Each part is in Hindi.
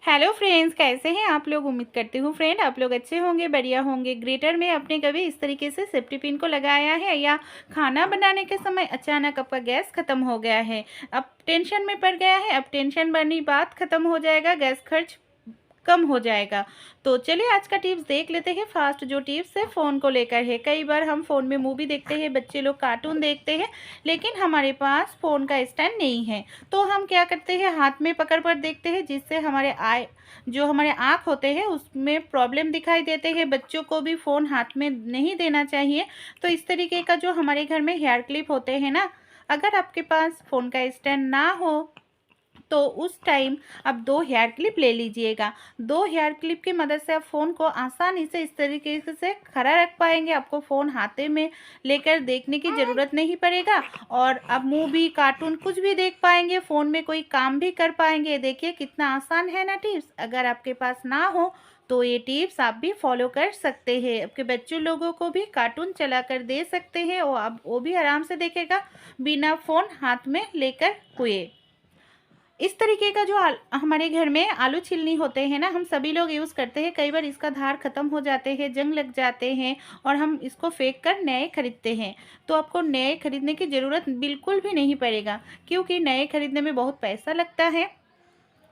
हेलो फ्रेंड्स, कैसे हैं आप लोग। उम्मीद करती हूँ फ्रेंड आप लोग अच्छे होंगे, बढ़िया होंगे। ग्रेटर में आपने कभी इस तरीके से सेफ्टी पिन को लगाया है या खाना बनाने के समय अचानक आपका गैस खत्म हो गया है, अब टेंशन में पड़ गया है। अब टेंशन बनी बात खत्म हो जाएगा, गैस खर्च कम हो जाएगा। तो चलिए आज का टिप्स देख लेते हैं। फास्ट जो टिप्स है फ़ोन को लेकर है। कई बार हम फ़ोन में मूवी देखते हैं, बच्चे लोग कार्टून देखते हैं, लेकिन हमारे पास फ़ोन का स्टैंड नहीं है। तो हम क्या करते हैं, हाथ में पकड़ कर देखते हैं, जिससे हमारे आँख होते हैं उसमें प्रॉब्लम दिखाई देते हैं। बच्चों को भी फ़ोन हाथ में नहीं देना चाहिए। तो इस तरीके का जो हमारे घर में हेयर क्लिप होते हैं ना, अगर आपके पास फ़ोन का स्टैंड ना हो तो उस टाइम आप 2 हेयर क्लिप ले लीजिएगा। 2 हेयर क्लिप की मदद से आप फ़ोन को आसानी से इस तरीके से खड़ा रख पाएँगे। आपको फ़ोन हाथे में लेकर देखने की ज़रूरत नहीं पड़ेगा और आप मूवी, कार्टून कुछ भी देख पाएँगे, फ़ोन में कोई काम भी कर पाएँगे। देखिए कितना आसान है ना टिप्स। अगर आपके पास ना हो तो ये टिप्स आप भी फॉलो कर सकते हैं। आपके बच्चों लोगों को भी कार्टून चलाकर दे सकते हैं और आप वो भी आराम से देखेगा बिना फ़ोन हाथ में लेकर हुए। इस तरीके का जो हमारे घर में आलू छिलनी होते हैं ना, हम सभी लोग यूज़ करते हैं। कई बार इसका धार ख़त्म हो जाते हैं, जंग लग जाते हैं और हम इसको फेंक कर नए खरीदते हैं। तो आपको नए खरीदने की ज़रूरत बिल्कुल भी नहीं पड़ेगा, क्योंकि नए खरीदने में बहुत पैसा लगता है।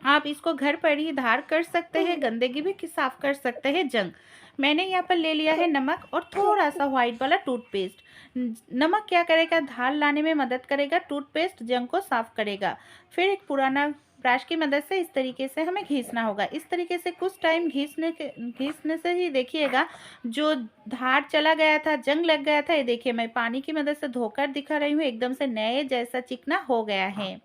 आप इसको घर पर ही धार कर सकते हैं, गंदगी भी साफ़ कर सकते हैं, जंग। मैंने यहाँ पर ले लिया है नमक और थोड़ा-सा व्हाइट वाला टूथपेस्ट। नमक क्या करेगा, धार लाने में मदद करेगा, टूथपेस्ट जंग को साफ़ करेगा। फिर एक पुराना ब्रश की मदद से इस तरीके से हमें घिसना होगा। इस तरीके से कुछ टाइम घिसने से ही देखिएगा जो धार चला गया था, जंग लग गया था, ये देखिए मैं पानी की मदद से धोकर दिखा रही हूँ, एकदम से नए जैसा चिकना हो गया है।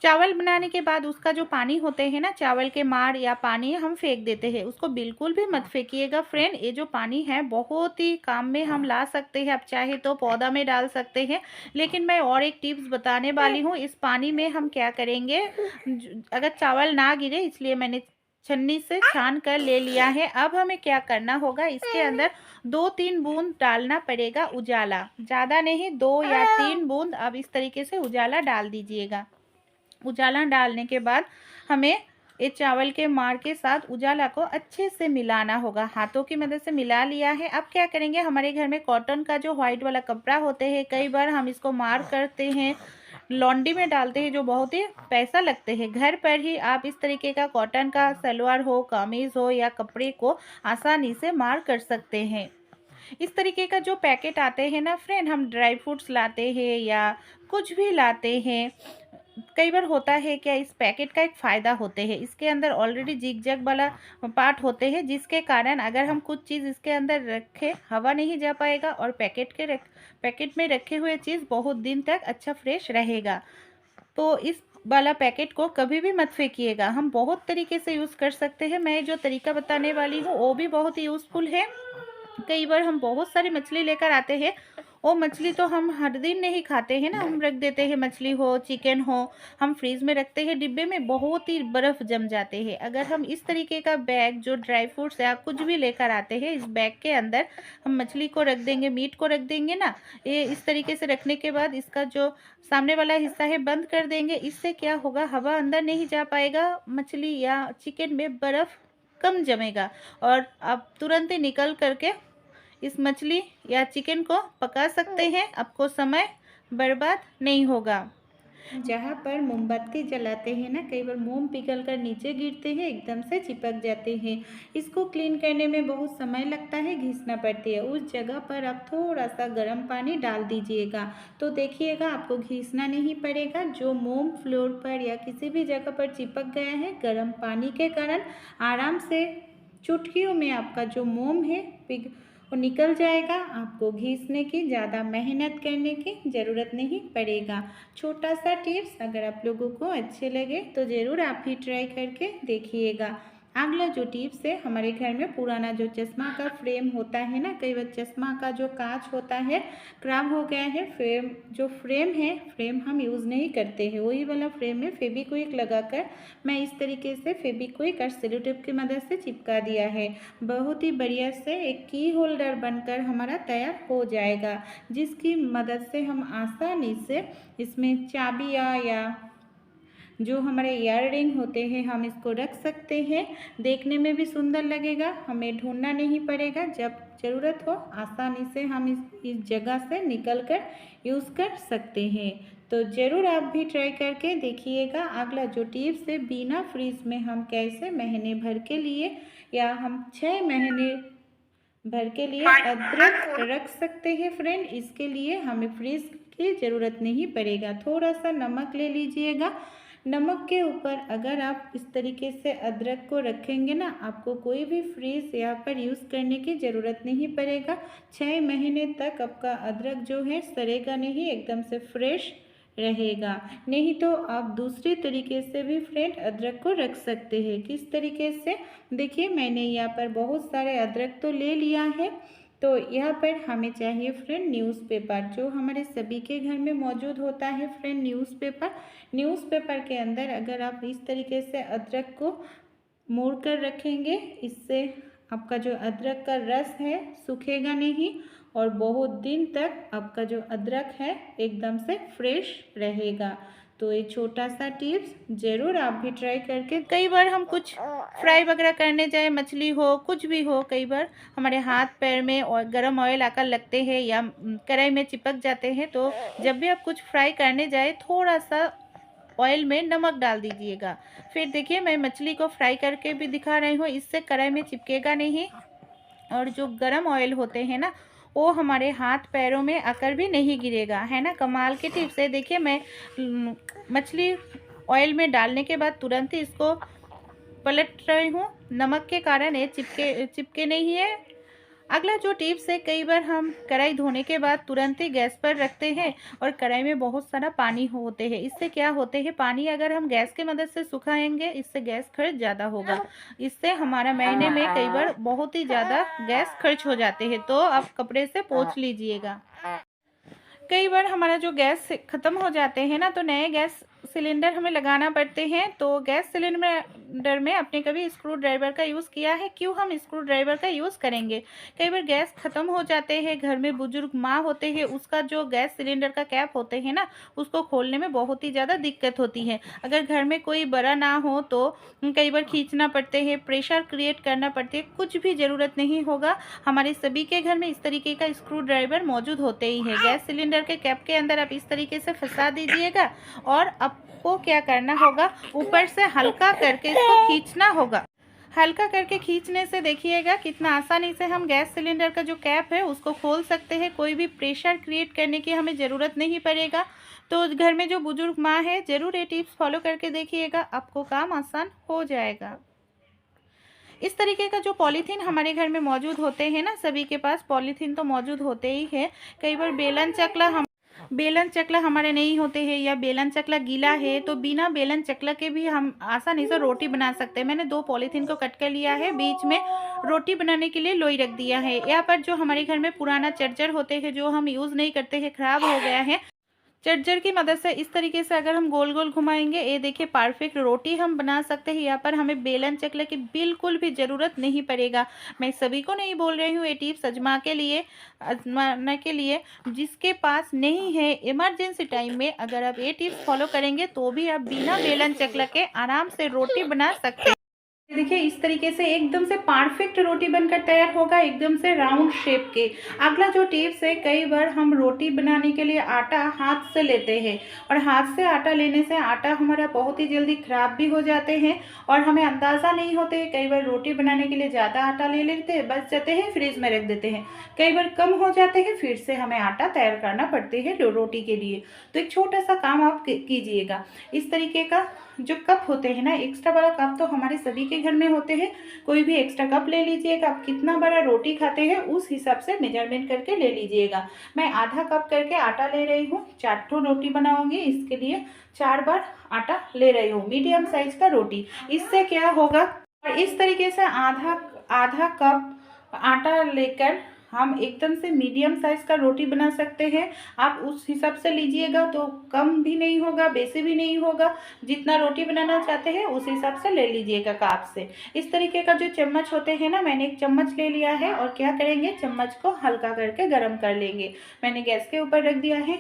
चावल बनाने के बाद उसका जो पानी होते हैं ना, चावल के मार या पानी हम फेंक देते हैं, उसको बिल्कुल भी मत फेंकिएगा फ्रेंड। ये जो पानी है बहुत ही काम में हम ला सकते हैं। आप चाहे तो पौधा में डाल सकते हैं, लेकिन मैं और एक टिप्स बताने वाली हूँ। इस पानी में हम क्या करेंगे, अगर चावल ना गिरे इसलिए मैंने छन्नी से छान कर ले लिया है। अब हमें क्या करना होगा, इसके अंदर 2-3 बूंद डालना पड़ेगा उजाला, ज़्यादा नहीं, 2 या 3 बूंद। अब इस तरीके से उजाला डाल दीजिएगा। उजाला डालने के बाद हमें ये चावल के मार के साथ उजाला को अच्छे से मिलाना होगा। हाथों की मदद से मिला लिया है। अब क्या करेंगे, हमारे घर में कॉटन का जो व्हाइट वाला कपड़ा होते हैं, कई बार हम इसको मार करते हैं, लॉन्ड्री में डालते हैं, जो बहुत ही पैसा लगते हैं। घर पर ही आप इस तरीके का कॉटन का सलवार हो, कमीज़ हो या कपड़े को आसानी से मार कर सकते हैं। इस तरीके का जो पैकेट आते हैं ना फ्रेंड, हम ड्राई फ्रूट्स लाते हैं या कुछ भी लाते हैं, कई बार होता है क्या, इस पैकेट का एक फ़ायदा होते हैं, इसके अंदर ऑलरेडी जिग जैग वाला पार्ट होते हैं, जिसके कारण अगर हम कुछ चीज़ इसके अंदर रखें, हवा नहीं जा पाएगा और पैकेट में रखे हुए चीज़ बहुत दिन तक अच्छा फ्रेश रहेगा। तो इस वाला पैकेट को कभी भी मत फेंकिएगा। हम बहुत तरीके से यूज़ कर सकते हैं। मैं जो तरीका बताने वाली हूँ वो भी बहुत ही यूज़फुल है। कई बार हम बहुत सारी मछली लेकर आते हैं, वो मछली तो हम हर दिन नहीं खाते हैं ना, हम रख देते हैं, मछली हो, चिकन हो, हम फ्रीज में रखते हैं डिब्बे में, बहुत ही बर्फ़ जम जाते हैं। अगर हम इस तरीके का बैग जो ड्राई फ्रूट्स या कुछ भी लेकर आते हैं, इस बैग के अंदर हम मछली को रख देंगे, मीट को रख देंगे ना, ये इस तरीके से रखने के बाद इसका जो सामने वाला हिस्सा है बंद कर देंगे। इससे क्या होगा, हवा अंदर नहीं जा पाएगा, मछली या चिकन में बर्फ़ कम जमेगा और आप तुरंत ही निकल करके इस मछली या चिकन को पका सकते हैं। आपको समय बर्बाद नहीं होगा। जहाँ पर मोमबत्ती जलाते हैं ना, कई बार मोम पिघल कर नीचे गिरते हैं, एकदम से चिपक जाते हैं। इसको क्लीन करने में बहुत समय लगता है, घिसना पड़ती है। उस जगह पर आप थोड़ा सा गर्म पानी डाल दीजिएगा, तो देखिएगा आपको घिसना नहीं पड़ेगा। जो मोम फ्लोर पर या किसी भी जगह पर चिपक गया है, गर्म पानी के कारण आराम से चुटकियों में आपका जो मोम है वो निकल जाएगा। आपको घिसने की, ज़्यादा मेहनत करने की ज़रूरत नहीं पड़ेगा। छोटा सा टिप्स अगर आप लोगों को अच्छे लगे तो ज़रूर आप भी ट्राई करके देखिएगा। अगला जो टिप्स है, हमारे घर में पुराना जो चश्मा का फ्रेम होता है ना, कई बार चश्मा का जो कांच होता है खराब हो गया है, फ्रेम हम यूज़ नहीं करते हैं, वही वाला फ्रेम में फेविक्विक लगाकर मैं इस तरीके से फेविक्विक और सेलो टेप की मदद से चिपका दिया है। बहुत ही बढ़िया से एक की होल्डर बनकर हमारा तैयार हो जाएगा, जिसकी मदद से हम आसानी से इसमें चाबियाँ या जो हमारे ईयर रिंग होते हैं हम इसको रख सकते हैं, देखने में भी सुंदर लगेगा, हमें ढूंढना नहीं पड़ेगा, जब ज़रूरत हो आसानी से हम इस जगह से निकल कर यूज़ कर सकते हैं। तो ज़रूर आप भी ट्राई करके देखिएगा। अगला जो टिप्स है, बिना फ्रीज में हम कैसे महीने भर के लिए या हम 6 महीने भर के लिए अदरक रख सकते हैं फ्रेंड। इसके लिए हमें फ्रीज की ज़रूरत नहीं पड़ेगा। थोड़ा सा नमक ले लीजिएगा, नमक के ऊपर अगर आप इस तरीके से अदरक को रखेंगे ना, आपको कोई भी फ्रीज यहाँ पर यूज़ करने की ज़रूरत नहीं पड़ेगा। 6 महीने तक आपका अदरक जो है सड़ेगा नहीं, एकदम से फ्रेश रहेगा। नहीं तो आप दूसरी तरीके से भी फ्रेंड अदरक को रख सकते हैं। किस तरीके से, देखिए मैंने यहाँ पर बहुत सारे अदरक तो ले लिया है। तो यहाँ पर हमें चाहिए फ्रेंड न्यूज़पेपर, जो हमारे सभी के घर में मौजूद होता है फ्रेंड न्यूज़पेपर। न्यूज़पेपर के अंदर अगर आप इस तरीके से अदरक को मोड़ कर रखेंगे, इससे आपका जो अदरक का रस है सूखेगा नहीं और बहुत दिन तक आपका जो अदरक है एकदम से फ्रेश रहेगा। तो ये छोटा सा टिप्स ज़रूर आप भी ट्राई करके। कई बार हम कुछ फ्राई वगैरह करने जाए, मछली हो कुछ भी हो, कई बार हमारे हाथ पैर में और गर्म ऑयल आकर लगते हैं या कढ़ाई में चिपक जाते हैं। तो जब भी आप कुछ फ्राई करने जाए, थोड़ा सा ऑयल में नमक डाल दीजिएगा। फिर देखिए मैं मछली को फ्राई करके भी दिखा रही हूँ, इससे कढ़ाई में चिपकेगा नहीं और जो गरम ऑयल होते हैं ना, वो हमारे हाथ पैरों में आकर भी नहीं गिरेगा, है ना। कमाल के टिप्स है। देखिए मैं मछली ऑयल में डालने के बाद तुरंत ही इसको पलट रही हूँ, नमक के कारण ये चिपके नहीं है। अगला जो टिप्स है, कई बार हम कढ़ाई धोने के बाद तुरंत ही गैस पर रखते हैं और कढ़ाई में बहुत सारा पानी होते हैं। इससे क्या होते हैं, पानी अगर हम गैस की मदद से सुखाएंगे, इससे गैस खर्च ज़्यादा होगा। इससे हमारा महीने में कई बार बहुत ही ज़्यादा गैस खर्च हो जाते हैं। तो आप कपड़े से पोंछ लीजिएगा। कई बार हमारा जो गैस ख़त्म हो जाते हैं ना, तो नए गैस सिलेंडर हमें लगाना पड़ते हैं। तो गैस सिलेंडर में आपने कभी स्क्रू ड्राइवर का यूज़ किया है? क्यों हम स्क्रू ड्राइवर का यूज़ करेंगे? कई बार गैस ख़त्म हो जाते हैं, घर में बुजुर्ग माँ होते हैं, उसका जो गैस सिलेंडर का कैप होते हैं ना, उसको खोलने में बहुत ही ज़्यादा दिक्कत होती है। अगर घर में कोई बड़ा ना हो तो कई बार खींचना पड़ते हैं, प्रेशर क्रिएट करना पड़ते हैं। कुछ भी ज़रूरत नहीं होगा, हमारे सभी के घर में इस तरीके का स्क्रू ड्राइवर मौजूद होते ही है। गैस सिलेंडर के कैप के अंदर आप इस तरीके से फंसा दीजिएगा और आपको क्या करना होगा, ऊपर से हल्का करके इसको खींचना होगा। हल्का करके खींचने से देखिएगा कितना आसानी से हम गैस सिलेंडर का जो कैप है उसको खोल सकते हैं। कोई भी प्रेशर क्रिएट करने की हमें ज़रूरत नहीं पड़ेगा। तो घर में जो बुजुर्ग माँ है, ज़रूर ये टिप्स फॉलो करके देखिएगा, आपको काम आसान हो जाएगा। इस तरीके का जो पॉलीथीन हमारे घर में मौजूद होते हैं ना, सभी के पास पॉलीथीन तो मौजूद होते ही है। कई बार बेलन चकला हमारे नहीं होते हैं या बेलन चकला गीला है, तो बिना बेलन चकला के भी हम आसानी से रोटी बना सकते हैं। मैंने 2 पॉलीथीन को कट कर लिया है, बीच में रोटी बनाने के लिए लोई रख दिया है। यहाँ पर जो हमारे घर में पुराना चर्जर होते हैं, जो हम यूज़ नहीं करते हैं, ख़राब हो गया है, चर्जर की मदद से इस तरीके से अगर हम गोल गोल घुमाएंगे, ये देखिए परफेक्ट रोटी हम बना सकते हैं। यहाँ पर हमें बेलन चकले की बिल्कुल भी ज़रूरत नहीं पड़ेगा। मैं सभी को नहीं बोल रही हूँ, ये टिप्स आजमाने के लिए जिसके पास नहीं है, इमरजेंसी टाइम में अगर आप ये टिप्स फॉलो करेंगे तो भी आप बिना बेलन चकला के आराम से रोटी बना सकते हैं। देखिए इस तरीके से एकदम से परफेक्ट रोटी बनकर तैयार होगा, एकदम से राउंड शेप के। अगला जो टिप्स है, कई बार हम रोटी बनाने के लिए आटा हाथ से लेते हैं और हाथ से आटा लेने से आटा हमारा बहुत ही जल्दी खराब भी हो जाते हैं और हमें अंदाज़ा नहीं होते। कई बार रोटी बनाने के लिए ज़्यादा आटा ले लेते हैं, बच जाते हैं, फ्रिज में रख देते हैं। कई बार कम हो जाते हैं, फिर से हमें आटा तैयार करना पड़ते हैं रोटी के लिए। तो एक छोटा सा काम आप कीजिएगा। इस तरीके का जो कप होते हैं ना, एक्स्ट्रा बड़ा कप तो हमारे सभी के घर में होते हैं, कोई भी एक्स्ट्रा कप ले लीजिएगा। आप कितना बड़ा रोटी खाते हैं उस हिसाब से मेजरमेंट करके ले लीजिएगा। मैं आधा कप करके आटा ले रही हूँ, 4 रोटी बनाऊंगी, इसके लिए 4 बार आटा ले रही हूँ, मीडियम साइज का रोटी। इससे क्या होगा, और इस तरीके से आधा कप आटा लेकर हम एकदम से मीडियम साइज़ का रोटी बना सकते हैं। आप उस हिसाब से लीजिएगा तो कम भी नहीं होगा, बेसी भी नहीं होगा। जितना रोटी बनाना चाहते हैं उस हिसाब से ले लीजिएगा कप से। इस तरीके का जो चम्मच होते हैं ना, मैंने एक चम्मच ले लिया है और क्या करेंगे, चम्मच को हल्का करके गर्म कर लेंगे। मैंने गैस के ऊपर रख दिया है,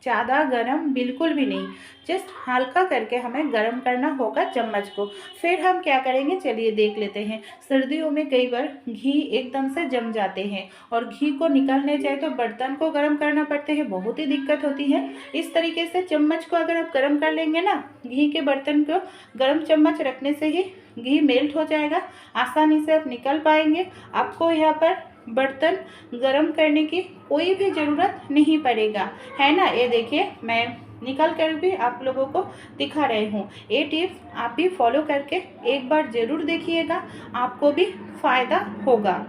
ज़्यादा गरम बिल्कुल भी नहीं, जस्ट हल्का करके हमें गरम करना होगा चम्मच को। फिर हम क्या करेंगे चलिए देख लेते हैं। सर्दियों में कई बार घी एकदम से जम जाते हैं और घी को निकालने जाए तो बर्तन को गर्म करना पड़ते हैं, बहुत ही दिक्कत होती है। इस तरीके से चम्मच को अगर आप गर्म कर लेंगे ना, घी के बर्तन को गर्म चम्मच रखने से ही घी मेल्ट हो जाएगा, आसानी से आप निकल पाएंगे। आपको यहाँ पर बर्तन गरम करने की कोई भी ज़रूरत नहीं पड़ेगा, है ना। ये देखिए मैं निकल कर भी आप लोगों को दिखा रही हूँ। ये टिप्स आप भी फॉलो करके एक बार ज़रूर देखिएगा, आपको भी फ़ायदा होगा।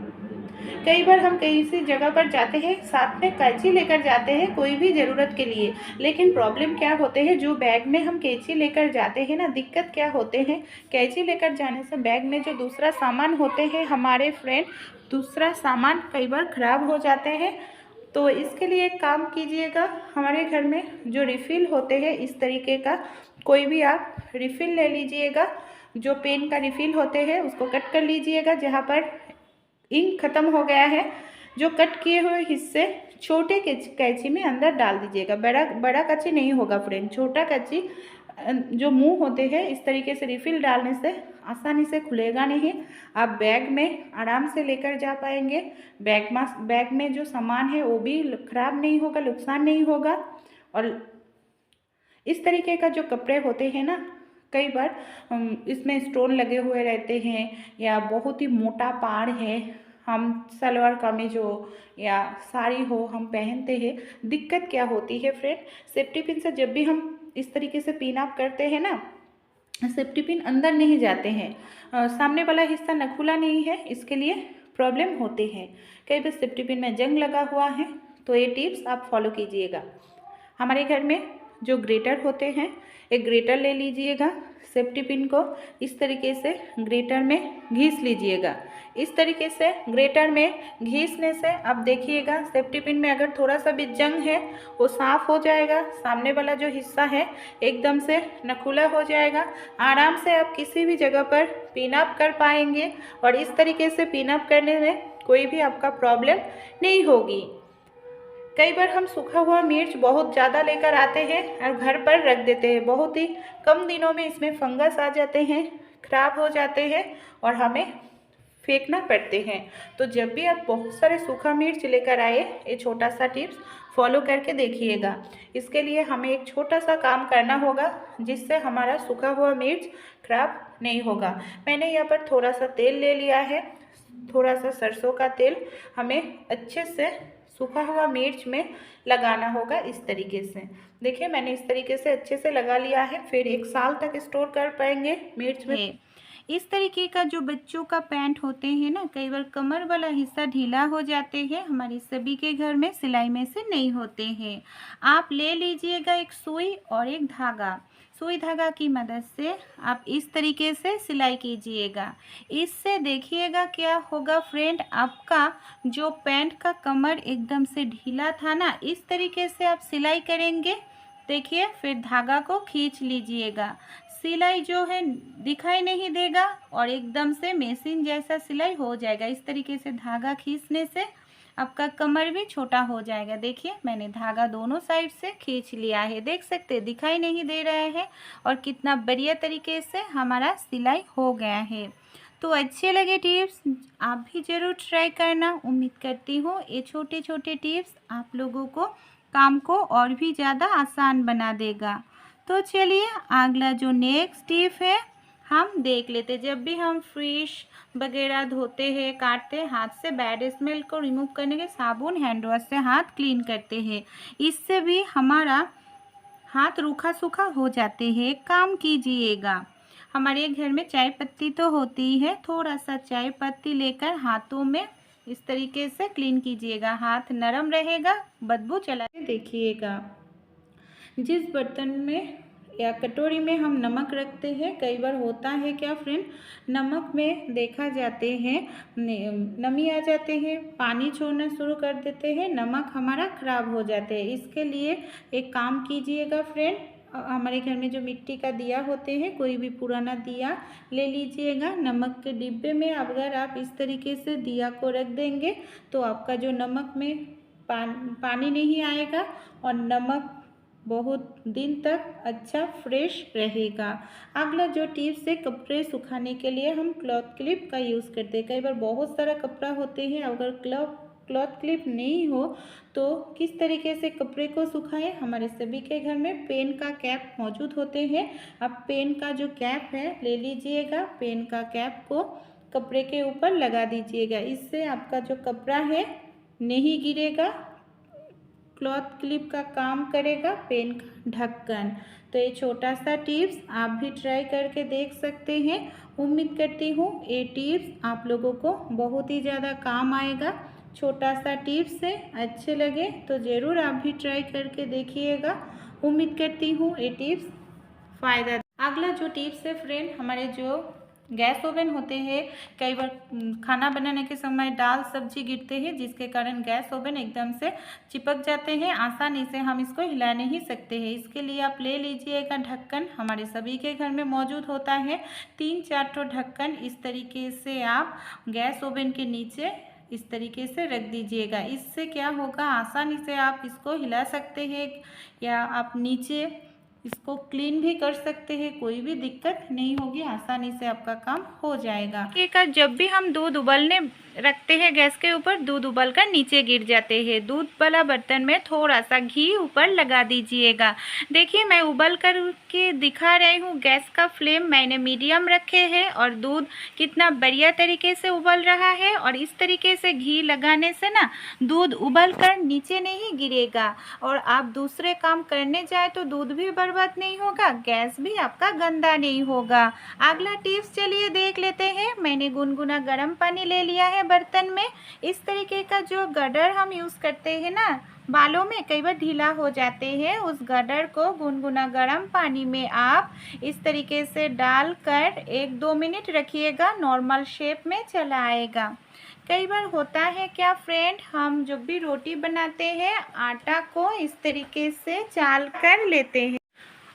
कई बार हम किसी जगह पर जाते हैं, साथ में कैंची लेकर जाते हैं कोई भी ज़रूरत के लिए, लेकिन प्रॉब्लम क्या होते हैं, जो बैग में हम कैंची लेकर जाते हैं ना, दिक्कत क्या होते हैं, कैंची लेकर जाने से बैग में जो दूसरा सामान होते हैं हमारे फ्रेंड, दूसरा सामान कई बार ख़राब हो जाते हैं। तो इसके लिए एक काम कीजिएगा, हमारे घर में जो रिफ़िल होते हैं इस तरीके का कोई भी आप रिफ़िल ले लीजिएगा। जो पेन का रिफ़िल होते हैं उसको कट कर लीजिएगा, जहाँ पर इंक ख़त्म हो गया है, जो कट किए हुए हिस्से छोटे कैंची में अंदर डाल दीजिएगा। बड़ा बड़ा कैंची नहीं होगा फ्रेंड, छोटा कैंची जो मुंह होते हैं इस तरीके से रिफ़िल डालने से आसानी से खुलेगा नहीं, आप बैग में आराम से लेकर जा पाएंगे। बैग में जो सामान है वो भी ख़राब नहीं होगा, नुकसान नहीं होगा। और इस तरीके का जो कपड़े होते हैं ना, कई बार इसमें स्टोन लगे हुए रहते हैं या बहुत ही मोटा पाड़ है, हम सलवार कमीज हो या साड़ी हो हम पहनते हैं। दिक्कत क्या होती है फ्रेंड, सेफ्टी पिन से जब भी हम इस तरीके से पिन अप करते हैं ना, सेफ्टी पिन अंदर नहीं जाते हैं, सामने वाला हिस्सा नखुला नहीं है, इसके लिए प्रॉब्लम होते हैं। कई बार सेफ्टी पिन में जंग लगा हुआ है, तो ये टिप्स आप फॉलो कीजिएगा। हमारे घर में जो ग्रेटर होते हैं, एक ग्रेटर ले लीजिएगा, सेफ्टी पिन को इस तरीके से ग्रेटर में घिस लीजिएगा। इस तरीके से ग्रेटर में घिसने से अब देखिएगा सेफ्टी पिन में अगर थोड़ा सा भी जंग है वो साफ़ हो जाएगा, सामने वाला जो हिस्सा है एकदम से नकुला हो जाएगा, आराम से आप किसी भी जगह पर पिन अप कर पाएंगे और इस तरीके से पिन अप करने में कोई भी आपका प्रॉब्लम नहीं होगी। कई बार हम सूखा हुआ मिर्च बहुत ज़्यादा लेकर आते हैं और घर पर रख देते हैं, बहुत ही कम दिनों में इसमें फंगस आ जाते हैं, खराब हो जाते हैं और हमें फेंकना पड़ते हैं। तो जब भी आप बहुत सारे सूखा मिर्च लेकर आए, ये छोटा सा टिप्स फॉलो करके देखिएगा। इसके लिए हमें एक छोटा सा काम करना होगा जिससे हमारा सूखा हुआ मिर्च खराब नहीं होगा। मैंने यहाँ पर थोड़ा सा तेल ले लिया है, थोड़ा सा सरसों का तेल हमें अच्छे से सूखा हुआ मिर्च में लगाना होगा। इस तरीके से देखिए मैंने इस तरीके से अच्छे से लगा लिया है, फिर 1 साल तक स्टोर कर पाएंगे मिर्च में। इस तरीके का जो बच्चों का पैंट होते हैं ना, कई बार कमर वाला हिस्सा ढीला हो जाते हैं, हमारे सभी के घर में सिलाई में से नहीं होते हैं। आप ले लीजिएगा एक सुई और एक धागा, सुई धागा की मदद से आप इस तरीके से सिलाई कीजिएगा। इससे देखिएगा क्या होगा फ्रेंड, आपका जो पैंट का कमर एकदम से ढीला था ना, इस तरीके से आप सिलाई करेंगे, देखिए फिर धागा को खींच लीजिएगा, सिलाई जो है दिखाई नहीं देगा और एकदम से मशीन जैसा सिलाई हो जाएगा। इस तरीके से धागा खींचने से आपका कमर भी छोटा हो जाएगा। देखिए मैंने धागा दोनों साइड से खींच लिया है, देख सकते हैं दिखाई नहीं दे रहा है और कितना बढ़िया तरीके से हमारा सिलाई हो गया है। तो अच्छे लगे टिप्स, आप भी ज़रूर ट्राई करना। उम्मीद करती हूँ ये छोटे छोटे टिप्स आप लोगों को काम को और भी ज़्यादा आसान बना देगा। तो चलिए अगला जो नेक्स्ट टिप है हम देख लेते। जब भी हम फिश वगैरह धोते हैं, काटते हैं, हाथ से बैड स्मेल को रिमूव करने के साबुन हैंड वॉश से हाथ क्लीन करते हैं, इससे भी हमारा हाथ रूखा सूखा हो जाते हैं। काम कीजिएगा, हमारे घर में चाय पत्ती तो होती ही है, थोड़ा सा चाय पत्ती लेकर हाथों में इस तरीके से क्लीन कीजिएगा, हाथ नरम रहेगा, बदबू चला देखिएगा। जिस बर्तन में या कटोरी में हम नमक रखते हैं, कई बार होता है क्या फ्रेंड, नमक में देखा जाते हैं नमी आ जाते हैं, पानी छोड़ना शुरू कर देते हैं, नमक हमारा ख़राब हो जाते हैं। इसके लिए एक काम कीजिएगा फ्रेंड, हमारे घर में जो मिट्टी का दिया होते हैं, कोई भी पुराना दिया ले लीजिएगा, नमक के डिब्बे में अगर आप इस तरीके से दिया को रख देंगे तो आपका जो नमक में पानी नहीं आएगा और नमक बहुत दिन तक अच्छा फ्रेश रहेगा। अगला जो टिप्स है, कपड़े सुखाने के लिए हम क्लॉथ क्लिप का यूज़ करते हैं। कई बार बहुत सारा कपड़ा होते हैं, अगर क्लॉथ क्लिप नहीं हो तो किस तरीके से कपड़े को सुखाएं। हमारे सभी के घर में पेन का कैप मौजूद होते हैं। अब पेन का जो कैप है ले लीजिएगा, पेन का कैप को कपड़े के ऊपर लगा दीजिएगा। इससे आपका जो कपड़ा है नहीं गिरेगा, क्लॉथ क्लिप का काम करेगा पेन का ढक्कन। तो ये छोटा सा टिप्स आप भी ट्राई करके देख सकते हैं। उम्मीद करती हूँ ये टिप्स आप लोगों को बहुत ही ज़्यादा काम आएगा। छोटा सा टिप्स है, अच्छे लगे तो ज़रूर आप भी ट्राई करके देखिएगा। उम्मीद करती हूँ ये टिप्स फ़ायदा। अगला जो टिप्स है फ्रेंड, हमारे जो गैस ओवन होते हैं, कई बार खाना बनाने के समय दाल सब्जी गिरते हैं, जिसके कारण गैस ओवन एकदम से चिपक जाते हैं, आसानी से हम इसको हिला नहीं सकते हैं। इसके लिए आप ले लीजिएगा ढक्कन, हमारे सभी के घर में मौजूद होता है 3-4 ठो ढक्कन। इस तरीके से आप गैस ओवन के नीचे इस तरीके से रख दीजिएगा। इससे क्या होगा, आसानी से आप इसको हिला सकते हैं या आप नीचे इसको क्लीन भी कर सकते हैं, कोई भी दिक्कत नहीं होगी, आसानी से आपका काम हो जाएगा। देखिएगा, जब भी हम दूध उबलने रखते हैं गैस के ऊपर, दूध उबल कर नीचे गिर जाते हैं। दूध वाला बर्तन में थोड़ा सा घी ऊपर लगा दीजिएगा। देखिए मैं उबल कर के दिखा रही हूँ, गैस का फ्लेम मैंने मीडियम रखे हैं और दूध कितना बढ़िया तरीके से उबल रहा है। और इस तरीके से घी लगाने से ना दूध उबल कर नीचे नहीं गिरेगा और आप दूसरे काम करने जाए तो दूध भी बर्बाद नहीं होगा, गैस भी आपका गंदा नहीं होगा। अगला टिप्स चलिए देख लेते हैं। मैंने गुनगुना गर्म पानी ले लिया है बर्तन में। इस तरीके का जो गडर हम यूज़ करते हैं ना, बालों में कई बार ढीला हो जाते हैं, उस गडर को गुनगुना गर्म पानी में आप इस तरीके से डालकर 1-2 मिनट रखिएगा, नॉर्मल शेप में चला आएगा। कई बार होता है क्या फ्रेंड, हम जब भी रोटी बनाते हैं आटा को इस तरीके से चाल कर लेते हैं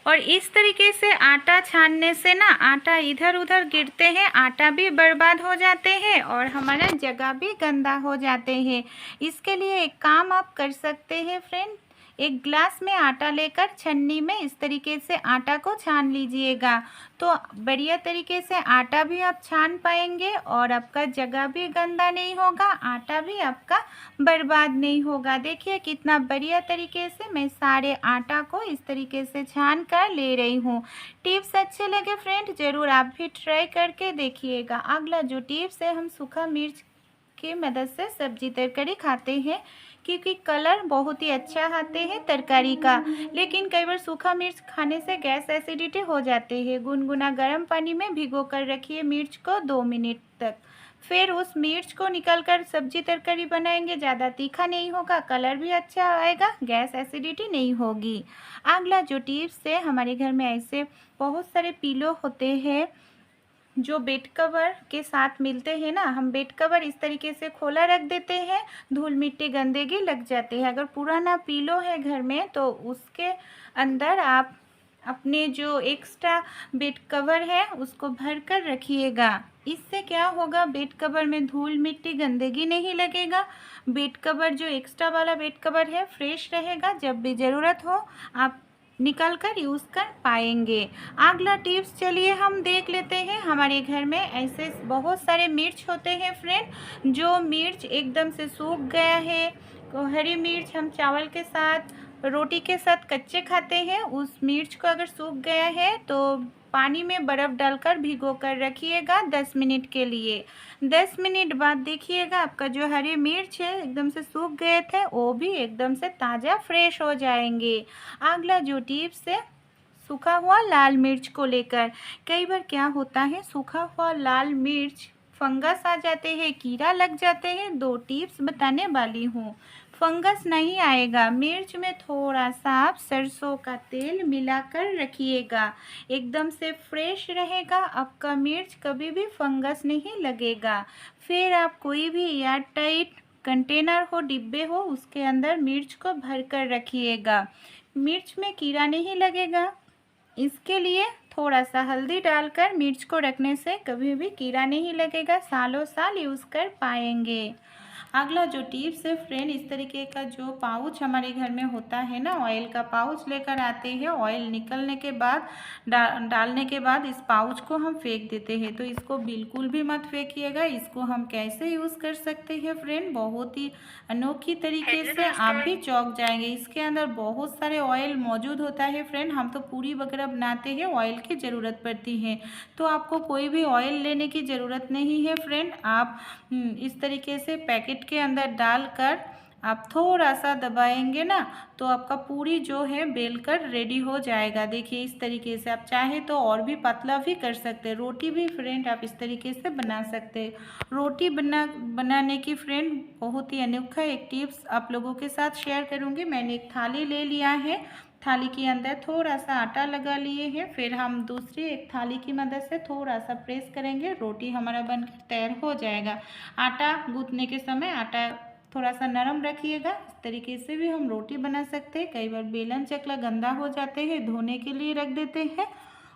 और इस तरीके से आटा छानने से ना आटा इधर उधर गिरते हैं, आटा भी बर्बाद हो जाते हैं और हमारा जगह भी गंदा हो जाते हैं। इसके लिए एक काम आप कर सकते हैं फ्रेंड, एक ग्लास में आटा लेकर छन्नी में इस तरीके से आटा को छान लीजिएगा, तो बढ़िया तरीके से आटा भी आप छान पाएंगे और आपका जगह भी गंदा नहीं होगा, आटा भी आपका बर्बाद नहीं होगा। देखिए कितना बढ़िया तरीके से मैं सारे आटा को इस तरीके से छान कर ले रही हूँ। टिप्स अच्छे लगे फ्रेंड, ज़रूर आप भी ट्राई करके देखिएगा। अगला जो टिप्स है, हम सूखा मिर्च की मदद से सब्जी तरकारी खाते हैं क्योंकि कलर बहुत ही अच्छा आते हैं तरकारी का, लेकिन कई बार सूखा मिर्च खाने से गैस एसिडिटी हो जाती है। गुनगुना गर्म पानी में भिगो कर रखिए मिर्च को 2 मिनट तक, फिर उस मिर्च को निकाल कर सब्जी तरकारी बनाएंगे, ज़्यादा तीखा नहीं होगा, कलर भी अच्छा आएगा, गैस एसिडिटी नहीं होगी। अगला जो टिप्स है, हमारे घर में ऐसे बहुत सारे पिलो होते हैं जो बेड कवर के साथ मिलते हैं ना, हम बेड कवर इस तरीके से खोला रख देते हैं, धूल मिट्टी गंदगी लग जाती है। अगर पुराना पिलो है घर में तो उसके अंदर आप अपने जो एक्स्ट्रा बेड कवर है उसको भर कर रखिएगा। इससे क्या होगा, बेड कवर में धूल मिट्टी गंदगी नहीं लगेगा, बेड कवर जो एक्स्ट्रा वाला बेड कवर है फ्रेश रहेगा, जब भी ज़रूरत हो आप निकल कर यूज़ कर पाएंगे। अगला टिप्स चलिए हम देख लेते हैं। हमारे घर में ऐसे बहुत सारे मिर्च होते हैं फ्रेंड, जो मिर्च एकदम से सूख गया है, तो हरी मिर्च हम चावल के साथ रोटी के साथ कच्चे खाते हैं, उस मिर्च को अगर सूख गया है तो पानी में बर्फ़ डालकर भिगो कर रखिएगा 10 मिनट के लिए। 10 मिनट बाद देखिएगा आपका जो हरी मिर्च है एकदम से सूख गए थे, वो भी एकदम से ताज़ा फ्रेश हो जाएंगे। अगला जो टिप्स है, सूखा हुआ लाल मिर्च को लेकर, कई बार क्या होता है सूखा हुआ लाल मिर्च फंगस आ जाते हैं, कीड़ा लग जाते हैं। 2 टिप्स बताने वाली हूँ, फंगस नहीं आएगा। मिर्च में थोड़ा सा आप सरसों का तेल मिलाकर रखिएगा, एकदम से फ्रेश रहेगा आपका मिर्च, कभी भी फंगस नहीं लगेगा। फिर आप कोई भी एयर टाइट कंटेनर हो, डिब्बे हो, उसके अंदर मिर्च को भर कर रखिएगा, मिर्च में कीड़ा नहीं लगेगा। इसके लिए थोड़ा सा हल्दी डालकर मिर्च को रखने से कभी भी कीड़ा नहीं लगेगा, सालों साल यूज़ कर पाएंगे। अगला जो टिप्स है फ्रेंड, इस तरीके का जो पाउच हमारे घर में होता है ना, ऑयल का पाउच लेकर आते हैं। ऑयल निकलने के बाद डालने के बाद इस पाउच को हम फेंक देते हैं। तो इसको बिल्कुल भी मत फेंकिएगा। इसको हम कैसे यूज़ कर सकते हैं फ्रेंड, बहुत ही अनोखी तरीके से आप भी चौंक जाएंगे। इसके अंदर बहुत सारे ऑयल मौजूद होता है फ्रेंड। हम तो पूरी वगैरह बनाते हैं, ऑयल की ज़रूरत पड़ती है। तो आपको कोई भी ऑयल लेने की ज़रूरत नहीं है फ्रेंड। आप इस तरीके से पैकेट के अंदर डालकर आप थोड़ा सा दबाएंगे ना, तो आपका पूरी जो है बेलकर रेडी हो जाएगा। देखिए इस तरीके से। आप चाहे तो और भी पतला भी कर सकते हैं। रोटी भी फ्रेंड आप इस तरीके से बना सकते हैं। रोटी बनाने की फ्रेंड बहुत ही अनोखा एक टिप्स आप लोगों के साथ शेयर करूंगी। मैंने एक थाली ले लिया है। थाली के अंदर थोड़ा सा आटा लगा लिए हैं। फिर हम दूसरी एक थाली की मदद से थोड़ा सा प्रेस करेंगे। रोटी हमारा बनकर तैयार हो जाएगा। आटा गूंथने के समय आटा थोड़ा सा नरम रखिएगा। इस तरीके से भी हम रोटी बना सकते हैं। कई बार बेलन चकला गंदा हो जाते हैं, धोने के लिए रख देते हैं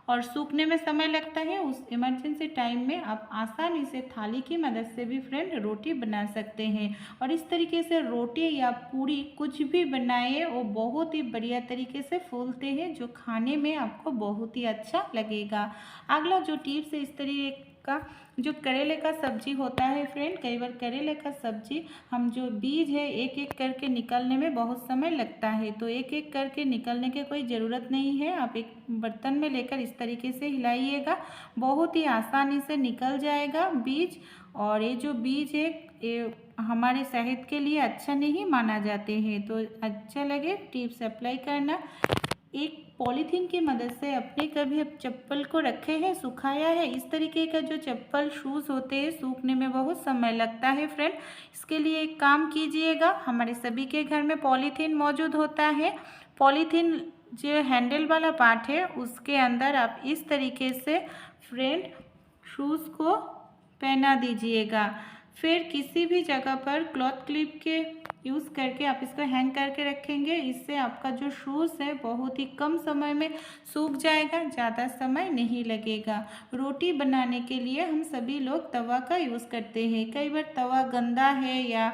और सूखने में समय लगता है। उस इमरजेंसी टाइम में आप आसानी से थाली की मदद से भी फ्रेंड रोटी बना सकते हैं। और इस तरीके से रोटी या पूरी कुछ भी बनाए वो बहुत ही बढ़िया तरीके से फूलते हैं, जो खाने में आपको बहुत ही अच्छा लगेगा। अगला जो टिप्स है, इस तरीके का जो करेले का सब्जी होता है फ्रेंड, कई बार करेले का सब्जी हम जो बीज है एक एक करके निकलने में बहुत समय लगता है। तो एक एक करके निकलने की कोई ज़रूरत नहीं है। आप एक बर्तन में लेकर इस तरीके से हिलाइएगा, बहुत ही आसानी से निकल जाएगा बीज। और ये जो बीज है ये हमारे सेहत के लिए अच्छा नहीं माना जाते हैं। तो अच्छा लगे टिप्स अप्लाई करना। एक पॉलीथीन की मदद से अपने कभी आप चप्पल को रखे हैं, सुखाया है। इस तरीके का जो चप्पल शूज़ होते हैं सूखने में बहुत समय लगता है फ्रेंड। इसके लिए एक काम कीजिएगा, हमारे सभी के घर में पॉलीथीन मौजूद होता है। पॉलीथीन जो हैंडल वाला पार्ट है उसके अंदर आप इस तरीके से फ्रेंड शूज़ को पहना दीजिएगा। फिर किसी भी जगह पर क्लॉथ क्लिप के यूज़ करके आप इसको हैंग करके रखेंगे। इससे आपका जो शूज़ है बहुत ही कम समय में सूख जाएगा, ज़्यादा समय नहीं लगेगा। रोटी बनाने के लिए हम सभी लोग तवा का यूज़ करते हैं। कई बार तवा गंदा है या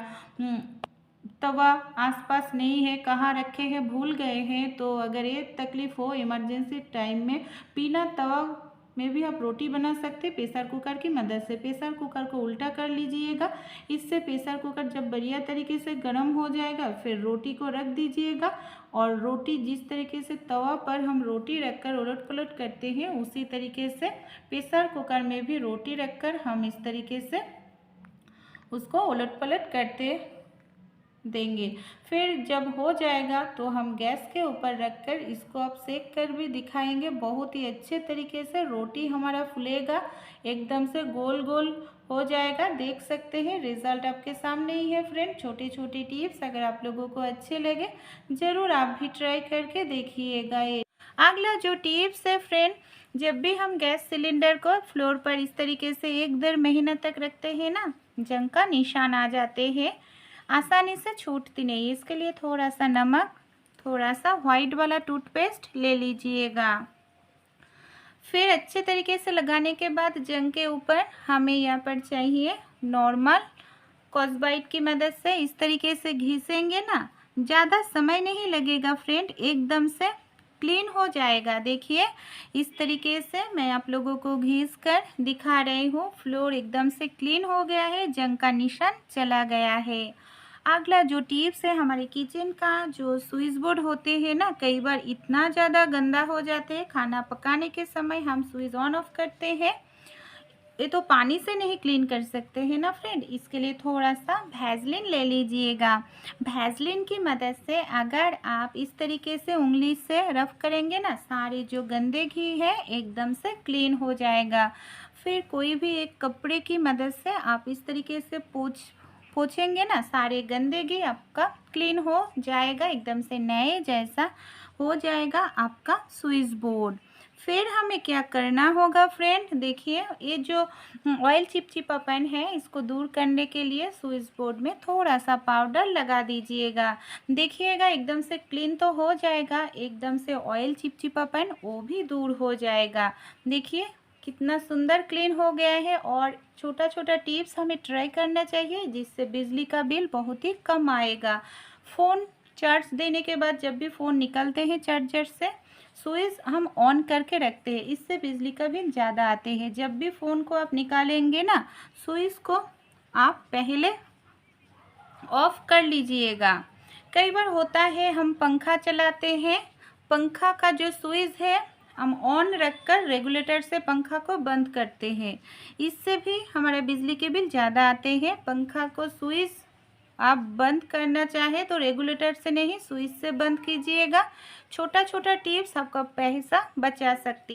तवा आसपास नहीं है, कहाँ रखे हैं भूल गए हैं। तो अगर ये तकलीफ़ हो इमरजेंसी टाइम में, बिना तवा में भी आप रोटी बना सकते हैं प्रेशर कुकर की मदद से। प्रेशर कुकर को उल्टा कर लीजिएगा। इससे प्रेशर कुकर जब बढ़िया तरीके से गर्म हो जाएगा फिर रोटी को रख दीजिएगा। और रोटी जिस तरीके से तवा पर हम रोटी रखकर उलट पलट करते हैं उसी तरीके से प्रेशर कुकर में भी रोटी रखकर हम इस तरीके से उसको उलट पलट करते देंगे। फिर जब हो जाएगा तो हम गैस के ऊपर रखकर इसको आप सेक कर भी दिखाएंगे। बहुत ही अच्छे तरीके से रोटी हमारा फूलेगा, एकदम से गोल गोल हो जाएगा। देख सकते हैं रिजल्ट आपके सामने ही है फ्रेंड। छोटी छोटी टिप्स अगर आप लोगों को अच्छे लगे ज़रूर आप भी ट्राई करके देखिएगा। ये अगला जो टिप्स है फ्रेंड, जब भी हम गैस सिलेंडर को फ्लोर पर इस तरीके से 1-1.5 महीना तक रखते हैं ना, जंग का निशान आ जाते हैं, आसानी से छूटती नहीं है। इसके लिए थोड़ा सा नमक, थोड़ा सा वाइट वाला टूथपेस्ट ले लीजिएगा। फिर अच्छे तरीके से लगाने के बाद जंग के ऊपर हमें यहाँ पर चाहिए नॉर्मल स्कॉच की मदद से इस तरीके से घिसेंगे ना, ज़्यादा समय नहीं लगेगा फ्रेंड, एकदम से क्लीन हो जाएगा। देखिए इस तरीके से मैं आप लोगों को घिस कर दिखा रही हूँ। फ्लोर एकदम से क्लीन हो गया है, जंग का निशान चला गया है। अगला जो टिप्स है, हमारे किचन का जो स्विच बोर्ड होते हैं ना, कई बार इतना ज़्यादा गंदा हो जाते हैं। खाना पकाने के समय हम स्विच ऑन ऑफ करते हैं, ये तो पानी से नहीं क्लीन कर सकते हैं ना फ्रेंड। इसके लिए थोड़ा सा वैसलीन ले लीजिएगा। वैसलीन की मदद से अगर आप इस तरीके से उंगली से रफ करेंगे ना, सारे जो गंदे घी है एकदम से क्लीन हो जाएगा। फिर कोई भी एक कपड़े की मदद से आप इस तरीके से पोंछेंगे ना, सारे गंदे घी आपका क्लीन हो जाएगा, एकदम से नए जैसा हो जाएगा आपका स्विच बोर्ड। फिर हमें क्या करना होगा फ्रेंड, देखिए ये जो ऑयल चिपचिपापन है इसको दूर करने के लिए स्विच बोर्ड में थोड़ा सा पाउडर लगा दीजिएगा। देखिएगा एकदम से क्लीन तो हो जाएगा, एकदम से ऑयल चिपचिपापन वो भी दूर हो जाएगा। देखिए कितना सुंदर क्लीन हो गया है। और छोटा छोटा टिप्स हमें ट्राई करना चाहिए, जिससे बिजली का बिल बहुत ही कम आएगा। फ़ोन चार्ज देने के बाद जब भी फ़ोन निकलते हैं चार्जर से, स्विच हम ऑन करके रखते हैं, इससे बिजली का बिल ज़्यादा आते हैं। जब भी फ़ोन को आप निकालेंगे ना, स्विच को आप पहले ऑफ कर लीजिएगा। कई बार होता है हम पंखा चलाते हैं, पंखा का जो स्विच है हम ऑन रखकर रेगुलेटर से पंखा को बंद करते हैं, इससे भी हमारे बिजली के बिल ज़्यादा आते हैं। पंखा को स्विच आप बंद करना चाहें तो रेगुलेटर से नहीं, स्विच से बंद कीजिएगा। छोटा छोटा टिप्स आपका पैसा बचा सकती